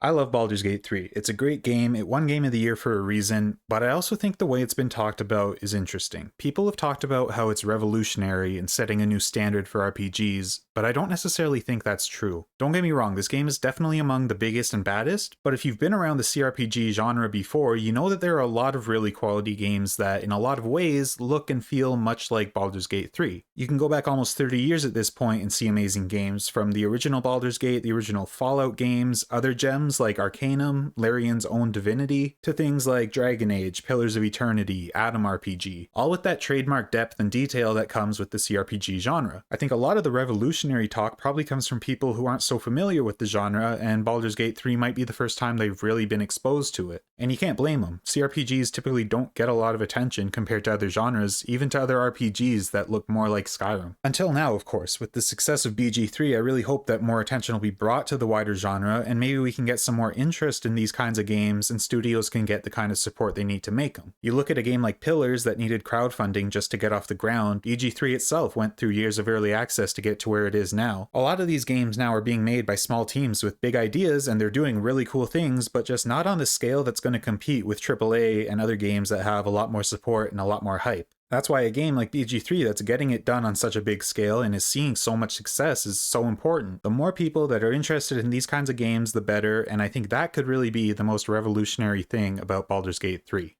I love Baldur's Gate 3. It's a great game. It won Game of the Year for a reason, but I also think the way it's been talked about is interesting. People have talked about how it's revolutionary and setting a new standard for RPGs, but I don't necessarily think that's true. Don't get me wrong, this game is definitely among the biggest and baddest, but if you've been around the CRPG genre before, you know that there are a lot of really quality games that, in a lot of ways, look and feel much like Baldur's Gate 3. You can go back almost 30 years at this point and see amazing games, from the original Baldur's Gate, the original Fallout games, other gems like Arcanum, Larian's Own Divinity, to things like Dragon Age, Pillars of Eternity, Atom RPG, all with that trademark depth and detail that comes with the CRPG genre. I think a lot of the revolutionary talk probably comes from people who aren't so familiar with the genre, and Baldur's Gate 3 might be the first time they've really been exposed to it. And you can't blame them. CRPGs typically don't get a lot of attention compared to other genres, even to other RPGs that look more like Skyrim. Until now, of course. With the success of BG3, I really hope that more attention will be brought to the wider genre, and maybe we can get some more interest in these kinds of games, and studios can get the kind of support they need to make them. You look at a game like Pillars that needed crowdfunding just to get off the ground. BG3 itself went through years of early access to get to where it is now. A lot of these games now are being made by small teams with big ideas, and they're doing really cool things, but just not on the scale that's going to compete with AAA and other games that have a lot more support and a lot more hype. That's why a game like BG3 that's getting it done on such a big scale and is seeing so much success is so important. The more people that are interested in these kinds of games, the better, and I think that could really be the most revolutionary thing about Baldur's Gate 3.